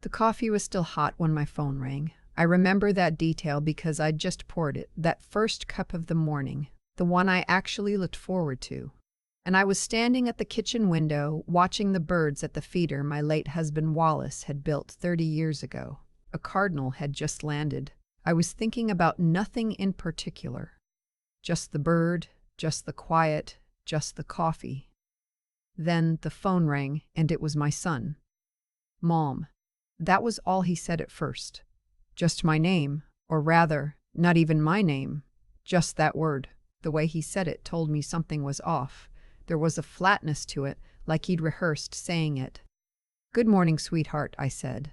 The coffee was still hot when my phone rang. I remember that detail because I'd just poured it, that first cup of the morning, the one I actually looked forward to. And I was standing at the kitchen window, watching the birds at the feeder my late husband Wallace had built 30 years ago. A cardinal had just landed. I was thinking about nothing in particular. Just the bird, just the quiet, just the coffee. Then the phone rang, and it was my son. Mom. That was all he said at first. Just my name, or rather, not even my name. Just that word. The way he said it told me something was off. There was a flatness to it, like he'd rehearsed saying it. "Good morning, sweetheart," I said.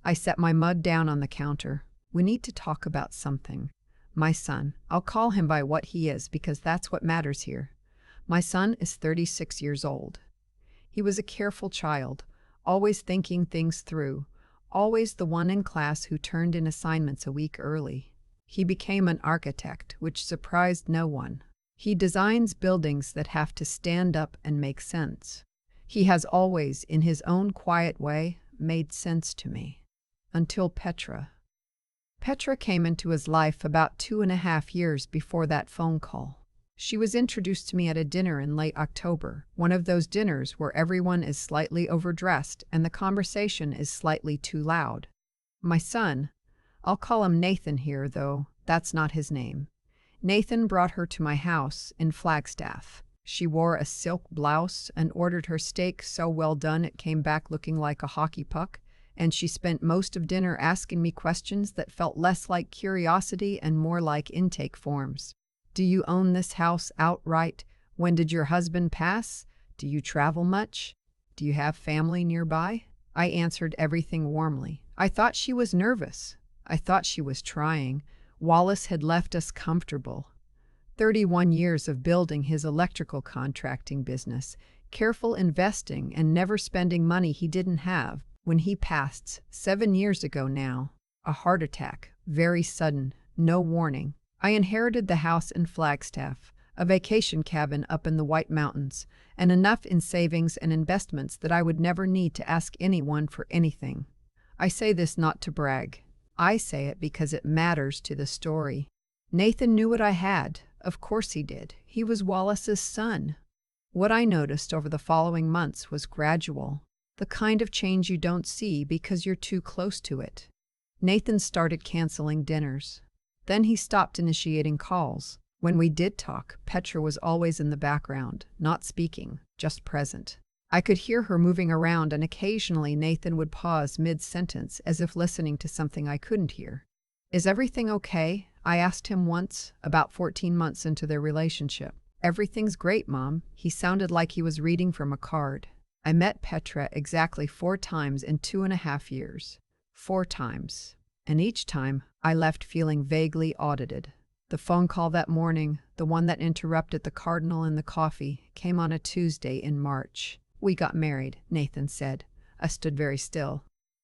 I set my mug down on the counter. "We need to talk about something. My son, I'll call him by what he is because that's what matters here. My son is 36 years old. He was a careful child, always thinking things through, always the one in class who turned in assignments a week early. He became an architect, which surprised no one. He designs buildings that have to stand up and make sense. He has always, in his own quiet way, made sense to me. Until Petra. Petra came into his life about 2.5 years before that phone call. She was introduced to me at a dinner in late October, one of those dinners where everyone is slightly overdressed and the conversation is slightly too loud. My son, I'll call him Nathan here, though that's not his name. Nathan brought her to my house in Flagstaff. She wore a silk blouse and ordered her steak so well done it came back looking like a hockey puck, and she spent most of dinner asking me questions that felt less like curiosity and more like intake forms. "Do you own this house outright? When did your husband pass? Do you travel much? Do you have family nearby?" I answered everything warmly. I thought she was nervous. I thought she was trying. Wallace had left us comfortable. 31 years of building his electrical contracting business, careful investing and never spending money he didn't have. When he passed, 7 years ago now, a heart attack, very sudden, no warning. I inherited the house in Flagstaff, a vacation cabin up in the White Mountains, and enough in savings and investments that I would never need to ask anyone for anything. I say this not to brag. I say it because it matters to the story. Nathan knew what I had. Of course he did. He was Wallace's son. What I noticed over the following months was gradual, the kind of change you don't see because you're too close to it. Nathan started canceling dinners. Then he stopped initiating calls. When we did talk, Petra was always in the background, not speaking, just present. I could hear her moving around, and occasionally Nathan would pause mid-sentence as if listening to something I couldn't hear. "Is everything okay?" I asked him once, about 14 months into their relationship. "Everything's great, Mom." He sounded like he was reading from a card. I met Petra exactly 4 times in 2.5 years. 4 times. And each time, I left feeling vaguely audited. The phone call that morning, the one that interrupted the cardinal and the coffee, came on a Tuesday in March. "We got married," Nathan said. I stood very still.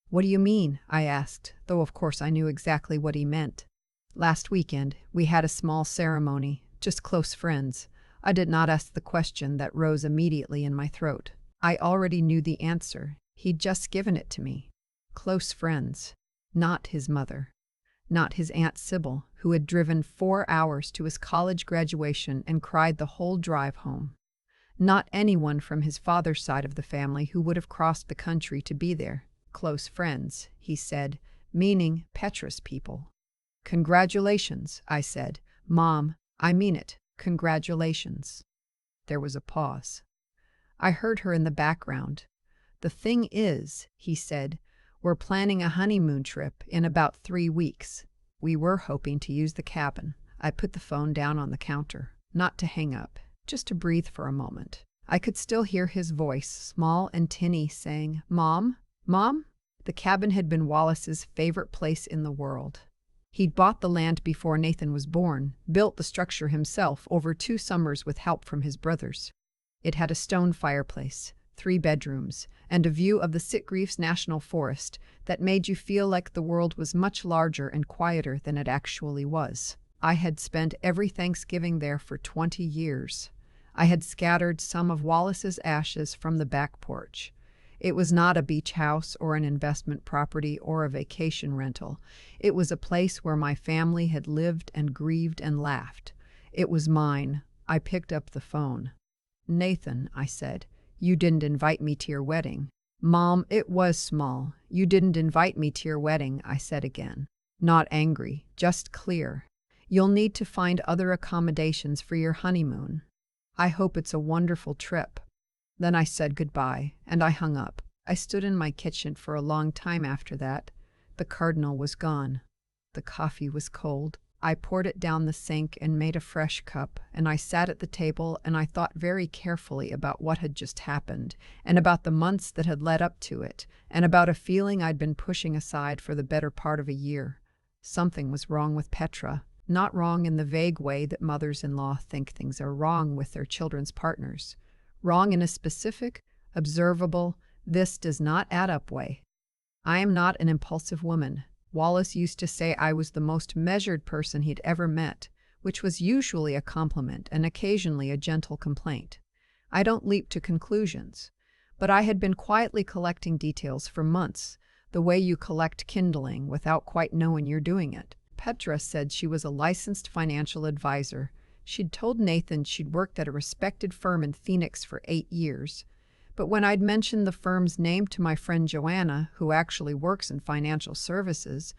"What do you mean?" I asked, though of course I knew exactly what he meant. "Last weekend, we had a small ceremony, just close friends." I did not ask the question that rose immediately in my throat. I already knew the answer. He'd just given it to me. Close friends. Not his mother. Not his Aunt Sybil, who had driven 4 hours to his college graduation and cried the whole drive home. Not anyone from his father's side of the family who would have crossed the country to be there. Close friends, he said, meaning Petra's people. "Congratulations," I said. "Mom, I mean it. Congratulations." There was a pause. I heard her in the background. "The thing is," he said, "we're planning a honeymoon trip in about 3 weeks. We were hoping to use the cabin." I put the phone down on the counter, not to hang up, just to breathe for a moment. I could still hear his voice, small and tinny, saying, "Mom? Mom?" The cabin had been Wallace's favorite place in the world. He'd bought the land before Nathan was born, built the structure himself over 2 summers with help from his brothers. It had a stone fireplace, 3 bedrooms, and a view of the Sitgreaves National Forest that made you feel like the world was much larger and quieter than it actually was. I had spent every Thanksgiving there for 20 years. I had scattered some of Wallace's ashes from the back porch. It was not a beach house or an investment property or a vacation rental. It was a place where my family had lived and grieved and laughed. It was mine. I picked up the phone. "Nathan," I said, "you didn't invite me to your wedding." "Mom, it was small. You didn't invite me to your wedding," I said again. Not angry, just clear. "You'll need to find other accommodations for your honeymoon. I hope it's a wonderful trip." Then I said goodbye, and I hung up. I stood in my kitchen for a long time after that. The cardinal was gone. The coffee was cold. I poured it down the sink and made a fresh cup, and I sat at the table and I thought very carefully about what had just happened, and about the months that had led up to it, and about a feeling I'd been pushing aside for the better part of a year. Something was wrong with Petra. Not wrong in the vague way that mothers-in-law think things are wrong with their children's partners. Wrong in a specific, observable, this does not add up way. I am not an impulsive woman. Wallace used to say I was the most measured person he'd ever met, which was usually a compliment and occasionally a gentle complaint. I don't leap to conclusions. But I had been quietly collecting details for months, the way you collect kindling without quite knowing you're doing it. Petra said she was a licensed financial advisor. She'd told Nathan she'd worked at a respected firm in Phoenix for 8 years. But when I'd mentioned the firm's name to my friend Joanna, who actually works in financial services,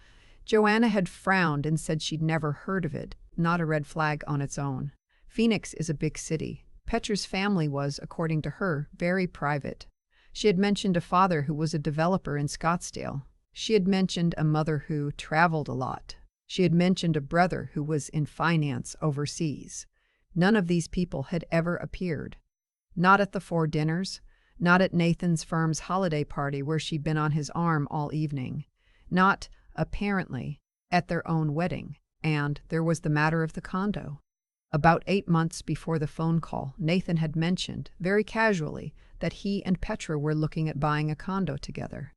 Joanna had frowned and said she'd never heard of it, not a red flag on its own. Phoenix is a big city. Petra's family was, according to her, very private. She had mentioned a father who was a developer in Scottsdale. She had mentioned a mother who traveled a lot. She had mentioned a brother who was in finance overseas. None of these people had ever appeared. Not at the 4 dinners, not at Nathan's firm's holiday party where she'd been on his arm all evening. Not, apparently, at their own wedding. And there was the matter of the condo. About 8 months before the phone call, Nathan had mentioned, very casually, that he and Petra were looking at buying a condo together.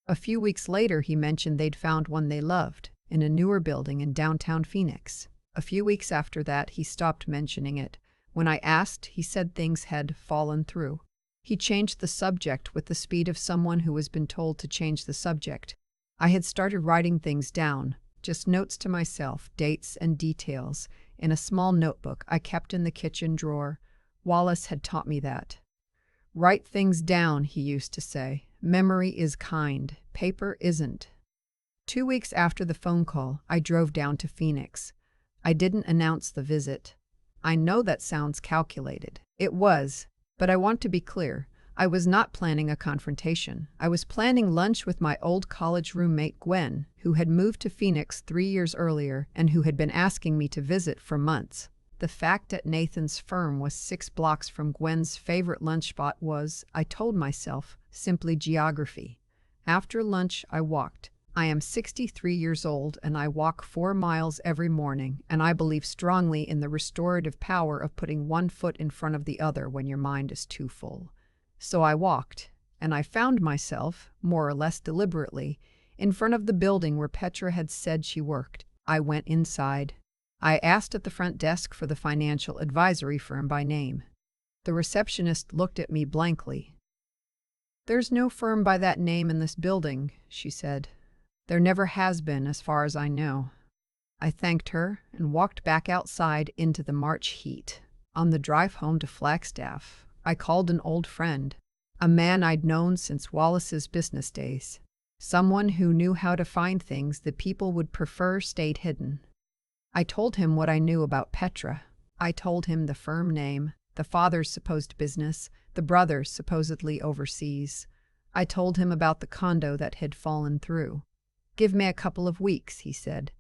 A few weeks later, he mentioned they'd found one they loved, in a newer building in downtown Phoenix. A few weeks after that, he stopped mentioning it. When I asked, he said things had fallen through. He changed the subject with the speed of someone who has been told to change the subject. I had started writing things down, just notes to myself, dates and details, in a small notebook I kept in the kitchen drawer. Wallace had taught me that. "Write things down," he used to say. "Memory is kind. Paper isn't." 2 weeks after the phone call, I drove down to Phoenix. I didn't announce the visit. I know that sounds calculated. It was, but I want to be clear. I was not planning a confrontation. I was planning lunch with my old college roommate Gwen, who had moved to Phoenix 3 years earlier and who had been asking me to visit for months. The fact that Nathan's firm was 6 blocks from Gwen's favorite lunch spot was, I told myself, simply geography. After lunch, I walked. I am 63 years old and I walk 4 miles every morning, and I believe strongly in the restorative power of putting one foot in front of the other when your mind is too full. So I walked, and I found myself, more or less deliberately, in front of the building where Petra had said she worked. I went inside. I asked at the front desk for the financial advisory firm by name. The receptionist looked at me blankly. "There's no firm by that name in this building," she said. "There never has been, as far as I know." I thanked her and walked back outside into the March heat. On the drive home to Flagstaff, I called an old friend, a man I'd known since Wallace's business days, someone who knew how to find things that people would prefer stayed hidden. I told him what I knew about Petra. I told him the firm name, the father's supposed business, the brother's supposedly overseas. I told him about the condo that had fallen through. "Give me a couple of weeks," he said.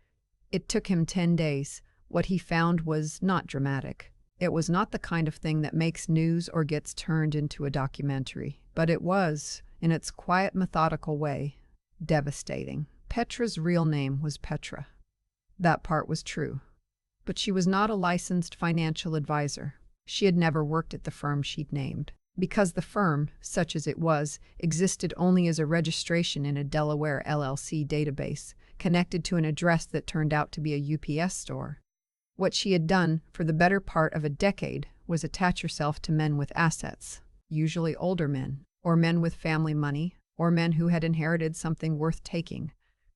It took him 10 days. What he found was not dramatic. It was not the kind of thing that makes news or gets turned into a documentary, but it was, in its quiet, methodical way, devastating. Petra's real name was Petra. That part was true. But she was not a licensed financial advisor. She had never worked at the firm she'd named. Because the firm, such as it was, existed only as a registration in a Delaware LLC database, connected to an address that turned out to be a UPS store. What she had done for the better part of a decade was attach herself to men with assets, usually older men. or men with family money, or men who had inherited something worth taking.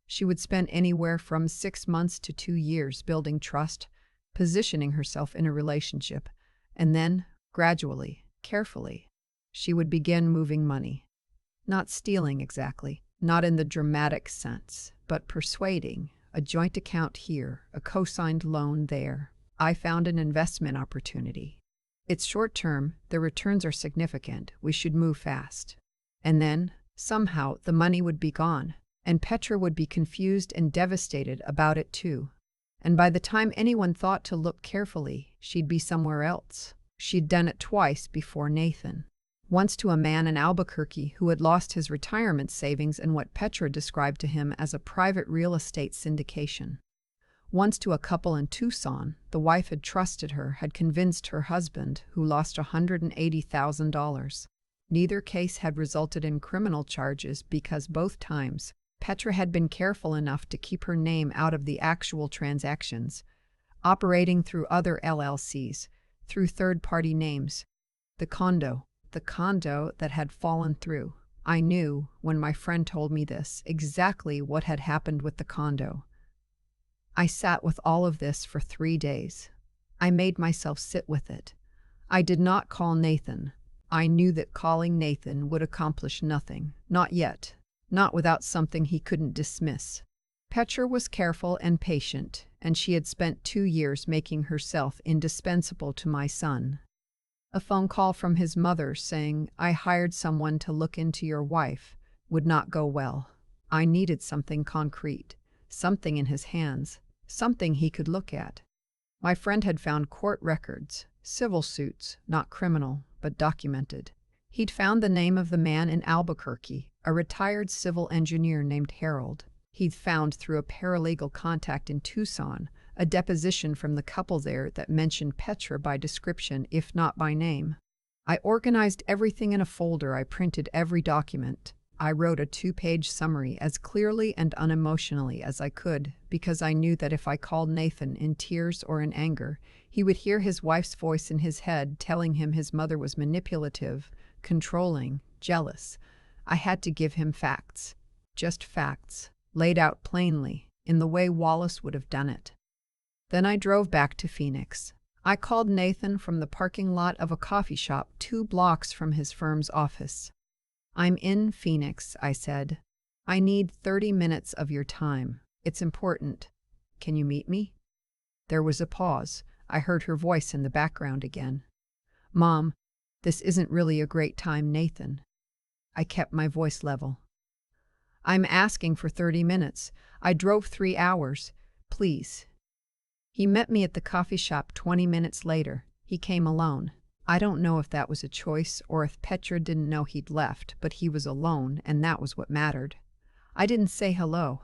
She would spend anywhere from 6 months to 2 years building trust, positioning herself in a relationship, and then, gradually, carefully, she would begin moving money. Not stealing exactly, not in the dramatic sense, but persuading, a joint account here, a co-signed loan there. I found an investment opportunity. It's short-term, the returns are significant, we should move fast. And then, somehow, the money would be gone, and Petra would be confused and devastated about it too. And by the time anyone thought to look carefully, she'd be somewhere else. She'd done it twice before Nathan. Once to a man in Albuquerque who had lost his retirement savings in what Petra described to him as a private real estate syndication. Once to a couple in Tucson, the wife had trusted her, had convinced her husband, who lost $180,000. Neither case had resulted in criminal charges because both times, Petra had been careful enough to keep her name out of the actual transactions, operating through other LLCs, through third-party names. The condo that had fallen through. I knew, when my friend told me this, exactly what had happened with the condo. I sat with all of this for 3 days. I made myself sit with it. I did not call Nathan. I knew that calling Nathan would accomplish nothing. Not yet. Not without something he couldn't dismiss. Petra was careful and patient, and she had spent 2 years making herself indispensable to my son. A phone call from his mother saying, "I hired someone to look into your wife," would not go well. I needed something concrete, something in his hands, something he could look at. My friend had found court records, civil suits, not criminal, but documented. He'd found the name of the man in Albuquerque, a retired civil engineer named Harold. He'd found through a paralegal contact in Tucson a deposition from the couple there that mentioned Petra by description, if not by name. I organized everything in a folder. I printed every document. I wrote a 2-page summary as clearly and unemotionally as I could, because I knew that if I called Nathan in tears or in anger, he would hear his wife's voice in his head telling him his mother was manipulative, controlling, jealous. I had to give him facts. Just facts, laid out plainly, in the way Wallace would have done it. Then I drove back to Phoenix. I called Nathan from the parking lot of a coffee shop 2 blocks from his firm's office. "I'm in Phoenix," I said. "I need 30 minutes of your time. It's important. Can you meet me?" There was a pause. I heard her voice in the background again. "Mom, this isn't really a great time, Nathan." I kept my voice level. "I'm asking for 30 minutes. I drove 3 hours. Please." He met me at the coffee shop 20 minutes later. He came alone. I don't know if that was a choice or if Petra didn't know he'd left, but he was alone, and that was what mattered. I didn't say hello.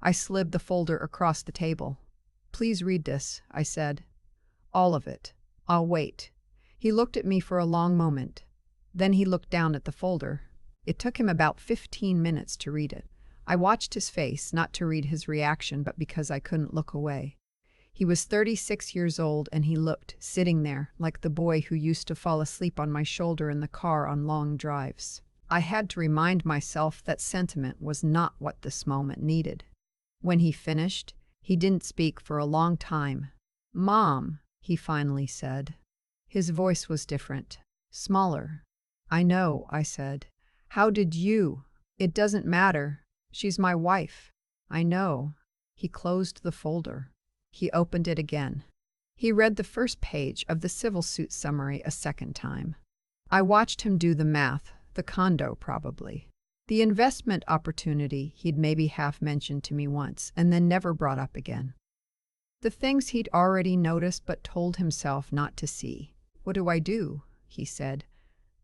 I slid the folder across the table. "Please read this," I said. "All of it. I'll wait." He looked at me for a long moment. Then he looked down at the folder. It took him about 15 minutes to read it. I watched his face, not to read his reaction, but because I couldn't look away. He was 36 years old, and he looked, sitting there, like the boy who used to fall asleep on my shoulder in the car on long drives. I had to remind myself that sentiment was not what this moment needed. When he finished, he didn't speak for a long time. "Mom," he finally said. His voice was different, smaller. "I know," I said. "How did you? It doesn't matter. She's my wife." "I know." He closed the folder. He opened it again. He read the first page of the civil suit summary a second time. I watched him do the math, the condo probably. The investment opportunity he'd maybe half mentioned to me once and then never brought up again. The things he'd already noticed but told himself not to see. "What do I do?" he said.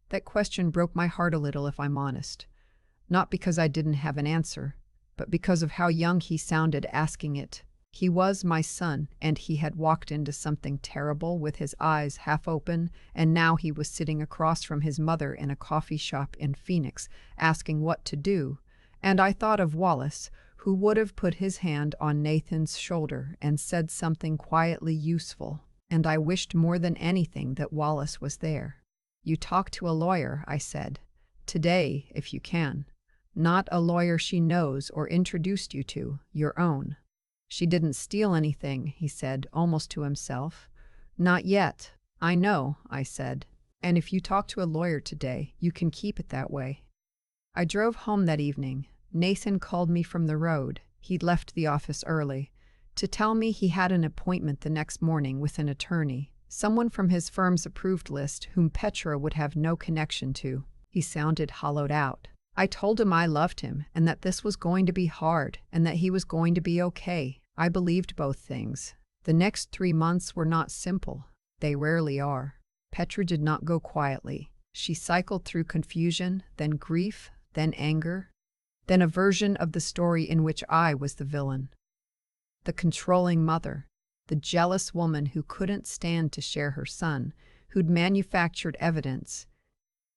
That question broke my heart a little, if I'm honest. Not because I didn't have an answer, but because of how young he sounded asking it. He was my son, and he had walked into something terrible with his eyes half open, and now he was sitting across from his mother in a coffee shop in Phoenix, asking what to do. And I thought of Wallace, who would have put his hand on Nathan's shoulder and said something quietly useful, and I wished more than anything that Wallace was there. "You talk to a lawyer," I said. Today, if you can. Not a lawyer she knows or introduced you to, your own. She didn't steal anything, he said, almost to himself. Not yet. I know, I said. And if you talk to a lawyer today, you can keep it that way. I drove home that evening. Nathan called me from the road. He'd left the office early to tell me he had an appointment the next morning with an attorney, someone from his firm's approved list whom Petra would have no connection to. He sounded hollowed out. I told him I loved him and that this was going to be hard and that he was going to be okay. I believed both things. The next 3 months were not simple. They rarely are. Petra did not go quietly. She cycled through confusion, then grief, then anger, then a version of the story in which I was the villain. The controlling mother, the jealous woman who couldn't stand to share her son, who'd manufactured evidence.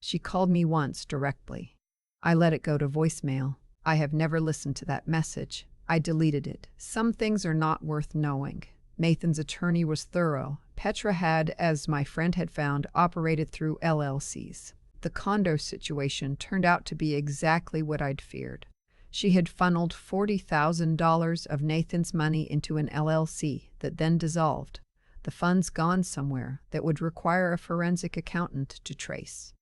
She called me once directly. I let it go to voicemail. I have never listened to that message. I deleted it. Some things are not worth knowing. Nathan's attorney was thorough. Petra had, as my friend had found, operated through LLCs. The condo situation turned out to be exactly what I'd feared. She had funneled $40,000 of Nathan's money into an LLC that then dissolved, the funds gone somewhere that would require a forensic accountant to trace.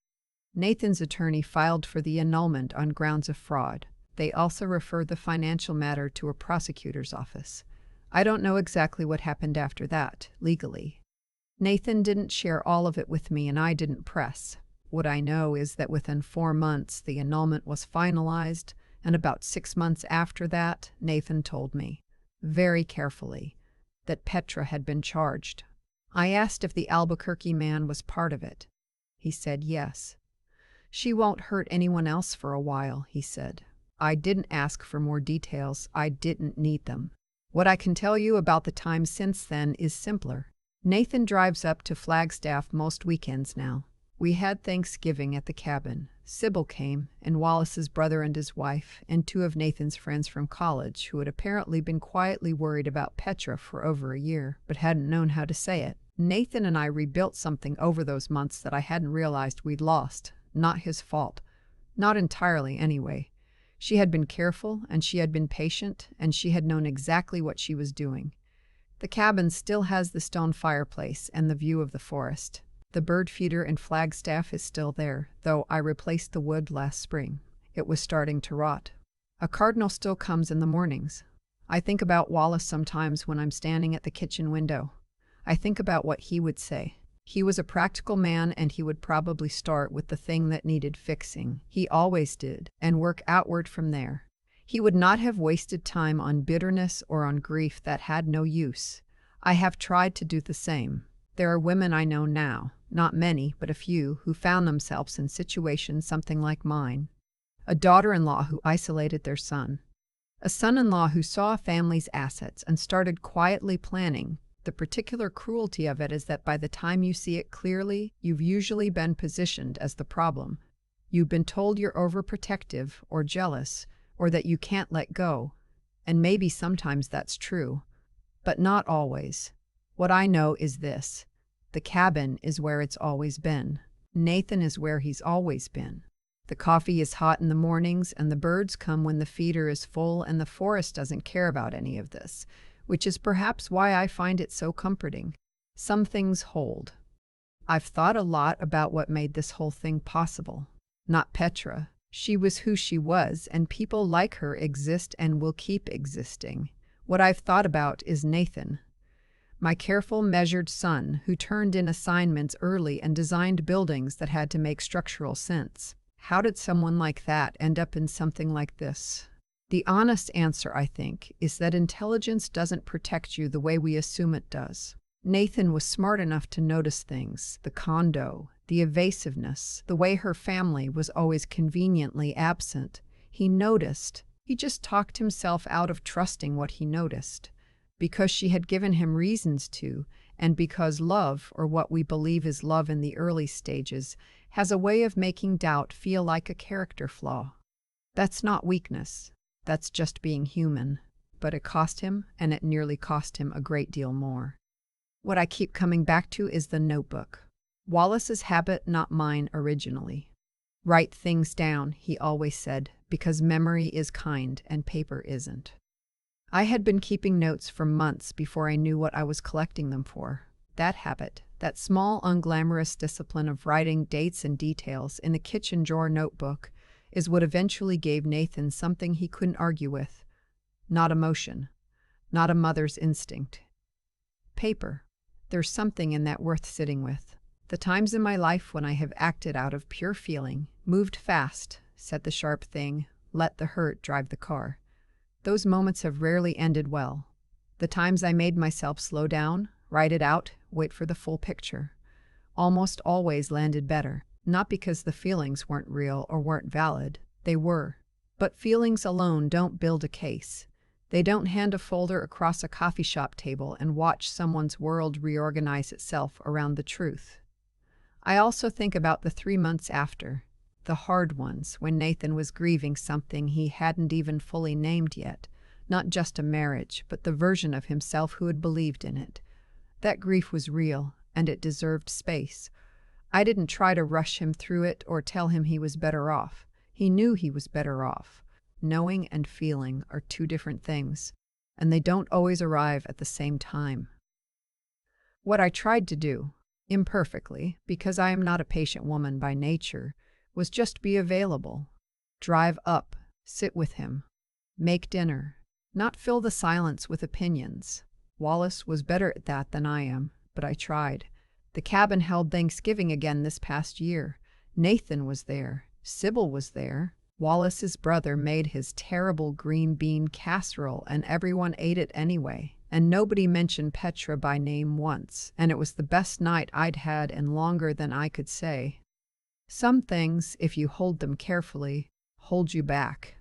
Nathan's attorney filed for the annulment on grounds of fraud. They also referred the financial matter to a prosecutor's office. I don't know exactly what happened after that, legally. Nathan didn't share all of it with me and I didn't press. What I know is that within 4 months the annulment was finalized, and about 6 months after that, Nathan told me, very carefully, that Petra had been charged. I asked if the Albuquerque man was part of it. He said yes. She won't hurt anyone else for a while, he said. I didn't ask for more details. I didn't need them. What I can tell you about the time since then is simpler. Nathan drives up to Flagstaff most weekends now. We had Thanksgiving at the cabin. Sybil came, and Wallace's brother and his wife, and 2 of Nathan's friends from college who had apparently been quietly worried about Petra for over a year, but hadn't known how to say it. Nathan and I rebuilt something over those months that I hadn't realized we'd lost. Not his fault. Not entirely, anyway. She had been careful, and she had been patient, and she had known exactly what she was doing. The cabin still has the stone fireplace and the view of the forest. The bird feeder in Flagstaff is still there, though I replaced the wood last spring. It was starting to rot. A cardinal still comes in the mornings. I think about Wallace sometimes when I'm standing at the kitchen window. I think about what he would say. He was a practical man and he would probably start with the thing that needed fixing. He always did, and work outward from there. He would not have wasted time on bitterness or on grief that had no use. I have tried to do the same. There are women I know now, not many, but a few, who found themselves in situations something like mine. A daughter-in-law who isolated their son. A son-in-law who saw a family's assets and started quietly planning. The particular cruelty of it is that by the time you see it clearly, you've usually been positioned as the problem. You've been told you're overprotective or jealous, or that you can't let go. And maybe sometimes that's true, but not always. What I know is this. The cabin is where it's always been. Nathan is where he's always been. The coffee is hot in the mornings, and the birds come when the feeder is full, and the forest doesn't care about any of this, which is perhaps why I find it so comforting. Some things hold. I've thought a lot about what made this whole thing possible. Not Petra. She was who she was, and people like her exist and will keep existing. What I've thought about is Nathan. My careful, measured son who turned in assignments early and designed buildings that had to make structural sense. How did someone like that end up in something like this? The honest answer, I think, is that intelligence doesn't protect you the way we assume it does. Nathan was smart enough to notice things, the condo, the evasiveness, the way her family was always conveniently absent. He noticed. He just talked himself out of trusting what he noticed. Because she had given him reasons to, and because love, or what we believe is love in the early stages, has a way of making doubt feel like a character flaw. That's not weakness. That's just being human. But it cost him, and it nearly cost him a great deal more. What I keep coming back to is the notebook. Wallace's habit, not mine originally. Write things down, he always said, because memory is kind and paper isn't. I had been keeping notes for months before I knew what I was collecting them for. That habit, that small, unglamorous discipline of writing dates and details in the kitchen drawer notebook, is what eventually gave Nathan something he couldn't argue with. Not emotion, not a mother's instinct. Paper. There's something in that worth sitting with. The times in my life when I have acted out of pure feeling, moved fast, said the sharp thing, let the hurt drive the car. Those moments have rarely ended well. The times I made myself slow down, write it out, wait for the full picture, almost always landed better. Not because the feelings weren't real or weren't valid. They were. But feelings alone don't build a case. They don't hand a folder across a coffee shop table and watch someone's world reorganize itself around the truth. I also think about the 3 months after, the hard ones, when Nathan was grieving something he hadn't even fully named yet. Not just a marriage, but the version of himself who had believed in it. That grief was real, and it deserved space. I didn't try to rush him through it or tell him he was better off. He knew he was better off. Knowing and feeling are two different things, and they don't always arrive at the same time. What I tried to do, imperfectly, because I am not a patient woman by nature, was just be available. Drive up, sit with him, make dinner, not fill the silence with opinions. Wallace was better at that than I am, but I tried. The cabin held Thanksgiving again this past year. Nathan was there. Sybil was there. Wallace's brother made his terrible green bean casserole, and everyone ate it anyway. And nobody mentioned Petra by name once, and it was the best night I'd had in longer than I could say. Some things, if you hold them carefully, hold you back.